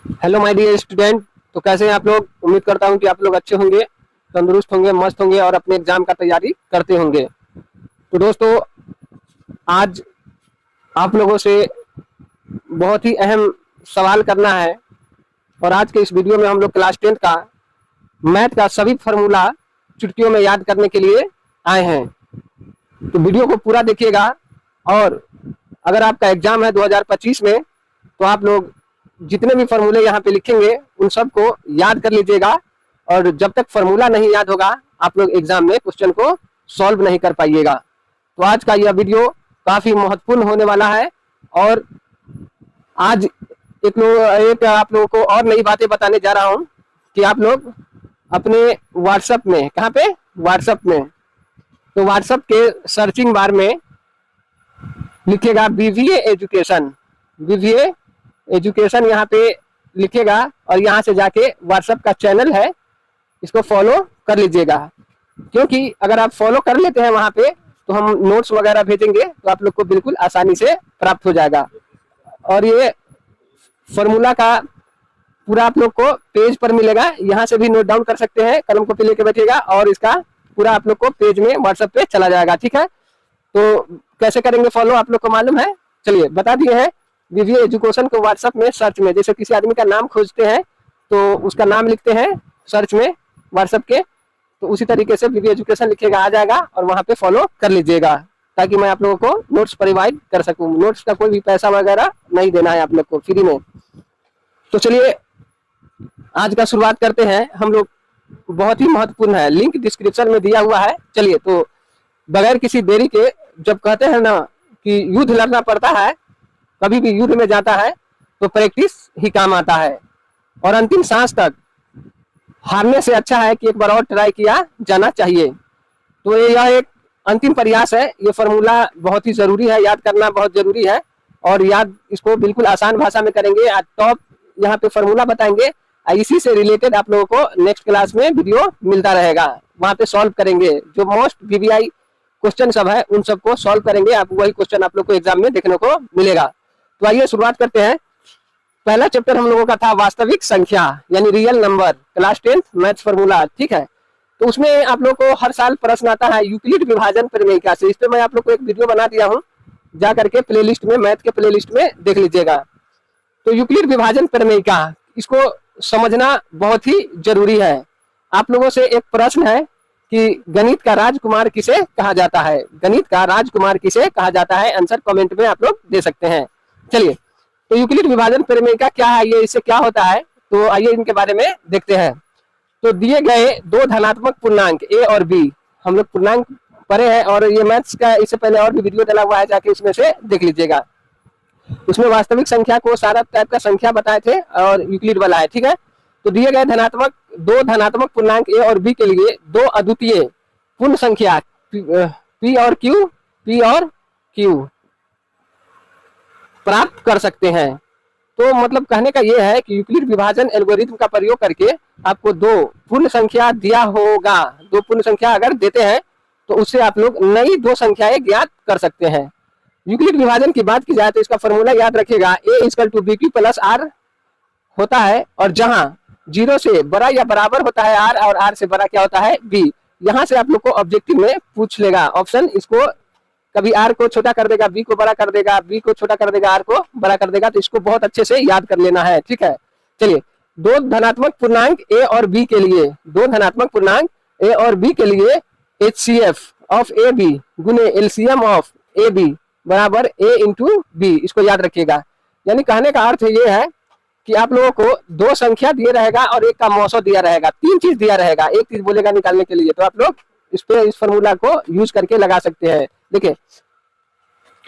Hello my dear student. तो कैसे हैं आप लोग? उम्मीद करता हूं कि आप लोग अच्छे होंगे, तंदुरुस्त होंगे, मस्त होंगे और अपने एग्जाम का तैयारी करते होंगे। तो दोस्तों, आज आप लोगों से बहुत ही अहम सवाल करना है और आज के इस वीडियो में हम लोग क्लास 10 का मैथ का सभी फार्मूला चुटकियों में याद करने के लिए आए हैं। तो वीडियो को पूरा देखिएगा और अगर आपका एग्जाम है 2025 में तो आप लोग जितने भी फार्मूले यहाँ पे लिखेंगे उन सबको याद कर लीजिएगा और जब तक फार्मूला नहीं याद होगा आप लोग एग्जाम में क्वेश्चन को सॉल्व नहीं कर पाइएगा। तो आज का यह वीडियो काफी महत्वपूर्ण होने वाला है और आज एक आप लोगों को और नई बातें बताने जा रहा हूँ कि आप लोग अपने व्हाट्सएप में, कहाँ पे, व्हाट्सएप में, तो व्हाट्सएप के सर्चिंग बार में लिखिएगा बीवीए एजुकेशन। बीवीए एजुकेशन यहाँ पे लिखिएगा और यहाँ से जाके व्हाट्सएप का चैनल है, इसको फॉलो कर लीजिएगा, क्योंकि अगर आप फॉलो कर लेते हैं वहाँ पे तो हम नोट्स वगैरह भेजेंगे तो आप लोग को बिल्कुल आसानी से प्राप्त हो जाएगा। और ये फॉर्मूला का पूरा आप लोग को पेज पर मिलेगा, यहाँ से भी नोट डाउन कर सकते हैं, कलम कॉपी लेके बैठिएगा और इसका पूरा आप लोग को पेज में व्हाट्सएप पे चला जाएगा। ठीक है, तो कैसे करेंगे फॉलो आप लोग को मालूम है? चलिए बता दिए हैं। बीवीए एजुकेशन को व्हाट्सएप में सर्च में, जैसे किसी आदमी का नाम खोजते हैं तो उसका नाम लिखते हैं सर्च में व्हाट्सएप के, तो उसी तरीके से बीवीए एजुकेशन लिखिएगा, आ जाएगा और वहां पे फॉलो कर लीजिएगा ताकि मैं आप लोगों को नोट्स प्रोवाइड कर सकूं। नोट्स का कोई भी पैसा वगैरह नहीं देना है आप लोग को, फ्री में। तो चलिए आज का शुरुआत करते हैं हम लोग, बहुत ही महत्वपूर्ण है, लिंक डिस्क्रिप्शन में दिया हुआ है। चलिए, तो बगैर किसी देरी के, जब कहते हैं ना कि युद्ध लड़ना पड़ता है, कभी भी युद्ध में जाता है तो प्रैक्टिस ही काम आता है और अंतिम सांस तक हारने से अच्छा है कि एक बार और ट्राई किया जाना चाहिए। तो यह एक अंतिम प्रयास है। ये फॉर्मूला बहुत ही जरूरी है, याद करना बहुत जरूरी है और याद इसको बिल्कुल आसान भाषा में करेंगे। आज टॉप यहाँ पे फॉर्मूला बताएंगे, इसी से रिलेटेड आप लोगों को नेक्स्ट क्लास में वीडियो मिलता रहेगा, वहां पे सॉल्व करेंगे। जो मोस्ट वीवीआई क्वेश्चन सब है उन सबको सॉल्व करेंगे, आप वही क्वेश्चन आप लोग को एग्जाम में देखने को मिलेगा। तो आइए शुरुआत करते हैं। पहला चैप्टर हम लोगों का था वास्तविक संख्या यानी real number, class 10 maths formula. ठीक है, तो उसमें आप लोग को हर साल प्रश्न आता है यूक्लिड विभाजन प्रमेयिका से। इस पे मैं आप लोग को एक वीडियो बना दिया हूँ, जा करके प्लेलिस्ट में, मैथ के प्लेलिस्ट में देख लीजिएगा। तो यूक्लिड विभाजन प्रमेयिका, इसको समझना बहुत ही जरूरी है। आप लोगों से एक प्रश्न है कि गणित का राजकुमार किसे कहा जाता है? गणित का राजकुमार किसे कहा जाता है? आंसर कमेंट में आप लोग दे सकते हैं। चलिए, तो यूक्लिड विभाजन प्रमेयिका क्या है, ये इससे क्या होता है, तो आइए इनके बारे में देखते हैं। तो दिए गए दो धनात्मक पूर्णांक ए और बी, हम लोग पूर्णांक पढ़े हैं और ये मैथ्स का इससे पहले और भी वीडियो डला हुआ है, जाके उसमें से देख लीजिएगा। उसमें वास्तविक संख्या को सारा टाइप का संख्या बताए थे और यूक्लिड वाला है। ठीक है, तो दिए गए दो धनात्मक पूर्णांक ए और बी के लिए दो अद्वितीय पूर्ण संख्या पी और क्यू प्राप्त कर सकते हैं। तो मतलब कहने का यह है कि यूक्लिड विभाजन एल्गोरिथम का प्रयोग करके आपको दो पूर्ण संख्या दिया होगा, दो पूर्ण संख्या अगर देते हैं तो उससे आप लोग नई दो संख्याएं ज्ञात कर सकते हैं। यूक्लिड विभाजन की बात की जाए तो इसका फॉर्मूला याद रखिएगा, a equal to b q plus r होता है और जहां 0 से बड़ा या बराबर होता है आर और आर से बड़ा क्या होता है, बी। यहाँ से आप लोग को ऑब्जेक्टिव में पूछ लेगा ऑप्शन, इसको कभी आर को छोटा कर देगा, बी को बड़ा कर देगा, बी को छोटा कर देगा, आर को बड़ा कर देगा। तो इसको बहुत अच्छे से याद कर लेना है। ठीक है, चलिए, दो धनात्मक पूर्णांक ए और बी के लिए, दो धनात्मक पूर्णांक ए और बी के लिए HCF ऑफ ए बी गुने एलसीएम ऑफ ए बी बराबर ए इंटू बी, इसको याद रखिएगा। यानी कहने का अर्थ ये है कि आप लोगों को दो संख्या दिया रहेगा और एक का मौसो दिया रहेगा, तीन चीज दिया रहेगा, एक चीज बोलेगा निकालने के लिए, तो आप लोग इस पे इस फॉर्मूला को यूज करके लगा सकते हैं। देखिए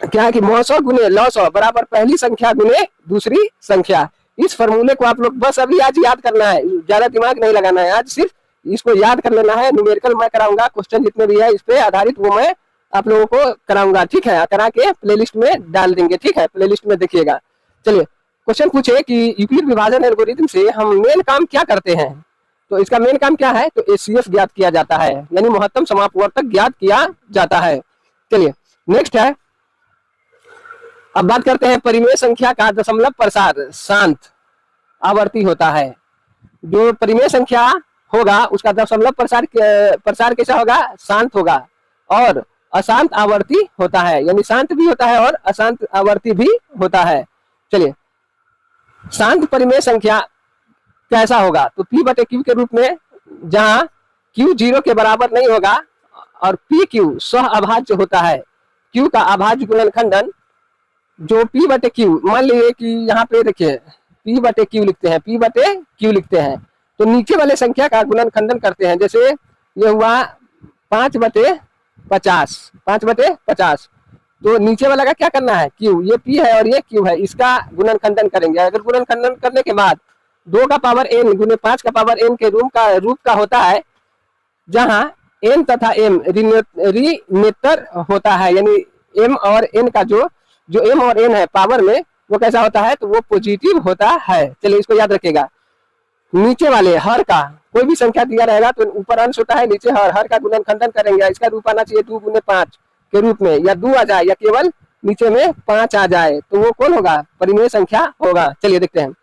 क्या है कि मौसो गुने लौसो बराबर पहली संख्या गुने दूसरी संख्या। इस फॉर्मूले को आप लोग बस अभी आज याद करना है, ज्यादा दिमाग नहीं लगाना है, आज सिर्फ इसको याद कर लेना है। न्यूमेरिकल मैं कराऊंगा, क्वेश्चन जितने भी है इस पे आधारित वो मैं आप लोगों को कराऊंगा। ठीक है, करा के प्लेलिस्ट में डाल देंगे। ठीक है, प्लेलिस्ट में देखिएगा। चलिए, क्वेश्चन पूछे कि यूक्लिड विभाजन एल्गोरिथम से हम मेन काम क्या करते हैं? तो इसका मेन काम क्या है? तो HCF ज्ञात किया जाता है, यानी महत्तम समापवर्तक ज्ञात किया जाता है। चलिए नेक्स्ट है, अब बात करते हैं परिमेय संख्या का दशमलव प्रसार शांत। आवर्ती होता है। जो परिमेय संख्या होगा उसका दशमलव प्रसार कैसा होगा, शांत होगा, और अशांत आवर्ती होता है, यानी शांत भी होता है और अशांत आवर्ती भी होता है। चलिए, शांत परिमेय संख्या कैसा होगा, तो P बटे Q के रूप में, जहां Q 0 के बराबर नहीं होगा और PQ सह अभाज्य होता है। Q का अभाज्य गुणनखंडन जो P बटे Q, मान लीजिए कि यहाँ पे देखिए P बटे Q लिखते हैं, P बटे Q लिखते हैं, तो नीचे वाले संख्या का गुणनखंडन करते हैं। जैसे ये हुआ 5 बटे 50, 5 बटे 50, तो नीचे वाला का क्या करना है, Q, ये P है और ये Q है, इसका गुणनखंडन करेंगे। अगर गुणनखंडन करने के बाद 2 का पावर n गुने 5 का पावर n के रूप का होता है, जहां n तथा m ऋणोत्तर होता है, यानी m और n का जो m और n है पावर में, वो कैसा होता है, तो वो पॉजिटिव होता है। चलिए, इसको याद रखिएगा। नीचे वाले हर का कोई भी संख्या दिया रहेगा तो ऊपर अंश होता है, नीचे हर का गुणनखंडन करेंगे, इसका रूप आना चाहिए 2 गुने 5 के रूप में, या 2 आ जाए या केवल नीचे में 5 आ जाए, तो वो कौन होगा, परिमेय संख्या होगा। चलिए देखते हैं।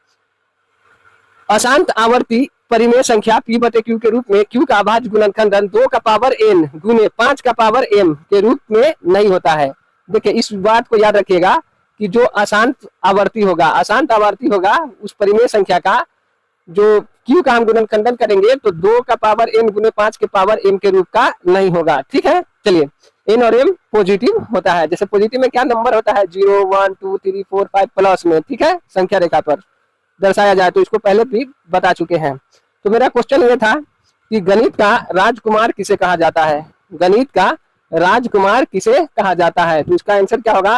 अशांत आवर्ती परिमेय संख्या P बटे Q के रूप में Q का अभाज्य गुणनखंडन 2 का पावर n गुने 5 का पावर m के रूप में नहीं होता है। देखिए, इस बात को याद रखिएगा कि जो अशांत आवर्ती होगा उस परिमेय संख्या का जो Q का हम गुणनखंडन करेंगे तो 2 का पावर n गुने 5 के पावर m के रूप का नहीं होगा। ठीक है, चलिए, n और m पॉजिटिव होता है। जैसे पॉजिटिव में क्या नंबर होता है, 0 1 2 3 4 5 प्लस में, ठीक है, संख्या रेखा पर दर्शाया जाए, तो इसको पहले भी बता चुके हैं। तो मेरा क्वेश्चन ये था कि गणित का राजकुमार किसे कहा जाता है, गणित का राजकुमार किसे कहा जाता है, तो इसका आंसर क्या होगा,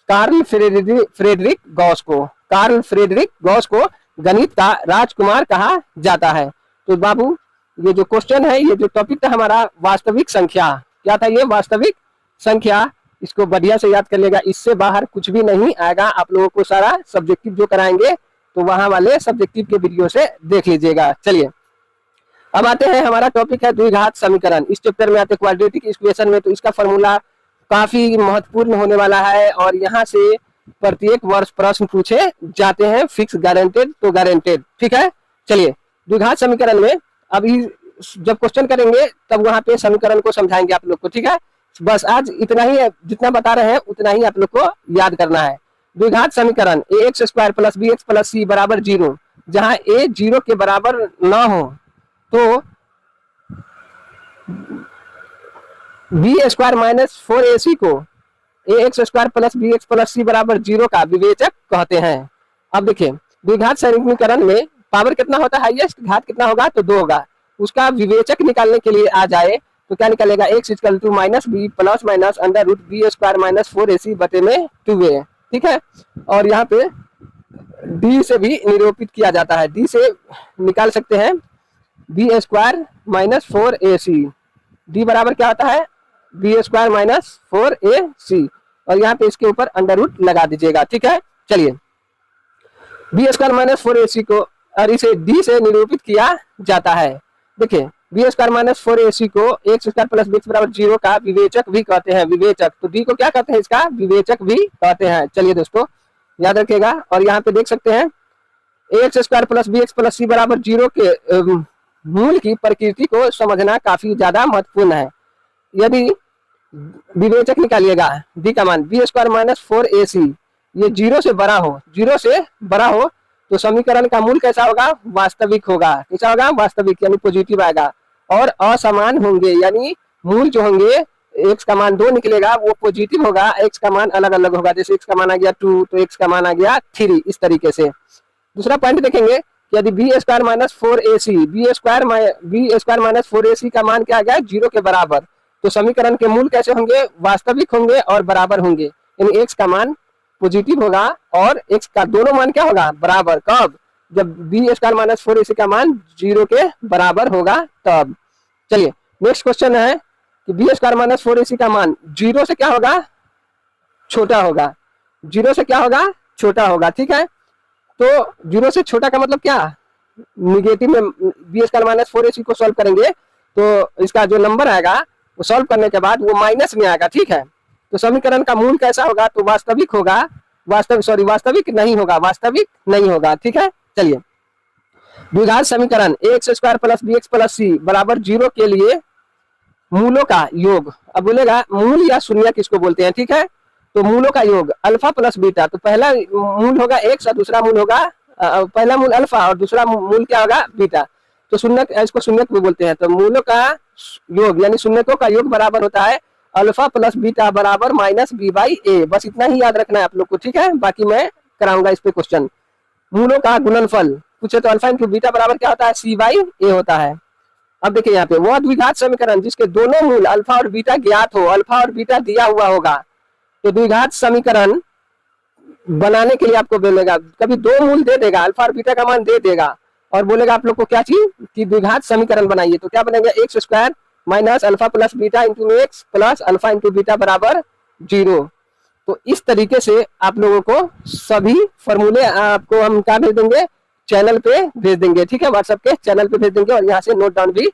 कार्ल फ्रेडरिक गॉस को, कार्ल फ्रेडरिक गॉस को गणित का राजकुमार कहा जाता है। तो बाबू, ये जो क्वेश्चन है, ये जो टॉपिक था हमारा वास्तविक संख्या, क्या था ये, वास्तविक संख्या, इसको बढ़िया से याद कर लेगा, इससे बाहर कुछ भी नहीं आएगा। आप लोगों को सारा सब्जेक्टिव जो कराएंगे तो वहां वाले सब्जेक्टिव के वीडियो से देख लीजिएगा। चलिए, अब आते हैं, हमारा टॉपिक है द्विघात समीकरण। इस चैप्टर में आते क्वाड्रेटिक इक्वेशन में, तो इसका फॉर्मूला काफी महत्वपूर्ण होने वाला है और यहाँ से प्रत्येक वर्ष प्रश्न पूछे जाते हैं, फिक्स गारंटेड तो गारंटेड। ठीक है, चलिए, द्विघात समीकरण में अभी जब क्वेश्चन करेंगे तब वहां पे समीकरण को समझाएंगे आप लोग को। ठीक है, बस आज इतना ही है, जितना बता रहे हैं उतना ही आप लोग को याद करना है। द्विघात समीकरण ax square plus bx plus c बराबर 0, जहां a 0 के बराबर ना हो तो बी स्क्वायर माइनस 4ac को ax square plus bx plus c बराबर 0 का विवेचक कहते हैं। अब देखिए, द्विघात समीकरण में पावर कितना होता है, हाईएस्ट घात कितना होगा, तो 2 होगा। उसका विवेचक निकालने के लिए आ जाए तो क्या निकलेगा, x equal to minus B plus minus under root B square minus 4ac बटे में 2a। ठीक है, और यहाँ पे d से भी निरूपित किया जाता है, d से निकाल सकते हैं B square minus 4ac, d बराबर क्या होता है, बी स्क्वायर माइनस 4ac, और यहाँ पे इसके ऊपर अंडर रूट लगा दीजिएगा। ठीक है, चलिए, बी स्क्वायर माइनस 4ac को और इसे d से निरूपित किया जाता है। देखिए, बी स्क्वायर माइनस 4ac को एक्स स्क्वायर प्लस बी बराबर 0 का विवेचक भी कहते हैं, विवेचक, तो d को क्या कहते हैं, इसका विवेचक भी कहते हैं। चलिए दोस्तों, याद रखिएगा, और यहाँ पे देख सकते हैं x square plus b x plus c बराबर 0 के मूल की प्रकृति को समझना काफी ज्यादा महत्वपूर्ण है। यदि विवेचक निकालिएगा d का मान बी स्क्वायर माइनस 4ac ये 0 से बड़ा हो, 0 से बड़ा हो, तो समीकरण का मूल कैसा होगा, वास्तविक होगा। कैसा होगा, वास्तविक, यानी पॉजिटिव आएगा, और असमान होंगे, यानी मूल जो होंगे x का मान 2 निकलेगा वो पॉजिटिव होगा, x का मान अलग अलग होगा। जैसे x का मान आ गया 2 तो x का मान आ गया 3, इस तरीके से। दूसरा पॉइंट देखेंगे, यदि B square minus 4ac, B square minus 4ac का मान क्या आ गया, 0 के बराबर, तो समीकरण के मूल कैसे होंगे, वास्तविक होंगे और बराबर होंगे, यानी x का मान पॉजिटिव होगा और x का दोनों मान क्या होगा, बराबर। कब, जब बी स्क्वायर माइनस 4ac का मान 0 के बराबर होगा तब। चलिए, नेक्स्ट क्वेश्चन है कि बी स्क्वायर माइनस 4ac का मान 0 से क्या होगा, छोटा होगा, 0 से क्या होगा, छोटा होगा। ठीक है, तो 0 से छोटा का मतलब क्या, निगेटिव में बी स्क्वायर माइनस 4ac को सॉल्व करेंगे तो इसका जो नंबर आएगा वो सॉल्व करने के बाद वो माइनस में आएगा। ठीक है, तो समीकरण का मूल कैसा होगा, तो वास्तविक होगा, वास्तविक नहीं होगा, वास्तविक नहीं होगा। ठीक है, चलिए, द्विघात समीकरण x square plus b x plus c बराबर 0 के लिए मूलों का योग। अब बोलेगा मूल या शून्य किसको बोलते हैं, ठीक है। तो मूलों का योग अल्फा प्लस बीटा, तो पहला मूल होगा एक्स और दूसरा मूल होगा पहला मूल अल्फा और दूसरा मूल क्या होगा बीटा। तो शून्य, इसको शून्य भी बोलते हैं। तो मूलों का योग यानी शून्यकों का योग बराबर होता है अल्फा प्लस बीटा बराबर माइनस बी बाई ए। बस इतना ही याद रखना है आप लोग को, ठीक है। बाकी मैं कराऊंगा इस पे क्वेश्चन। मूलों का गुणनफल पूछे तो अल्फा इंटू बीटा बराबर क्या होता है, सी बाई ए होता है। अब देखिए यहाँ पे वह द्विघात समीकरण जिसके दोनों मूल अल्फा और बीटा ज्ञात हो, अल्फा और बीटा दिया हुआ होगा। तो द्विघात समीकरण बनाने के लिए आपको बोलेगा, कभी दो मूल दे देगा, अल्फा और बीटा का मान दे देगा और बोलेगा आप लोग को क्या चीज कि द्विघात समीकरण बनाइए। तो क्या बनेगा, x square minus alpha plus beta into x plus alpha into beta बराबर 0। तो इस तरीके से आप लोगों को सभी फॉर्मूले आपको हम क्या भेज देंगे, चैनल पे भेज देंगे, ठीक है। व्हाट्सएप के चैनल पे भेज देंगे और यहाँ से नोट डाउन भी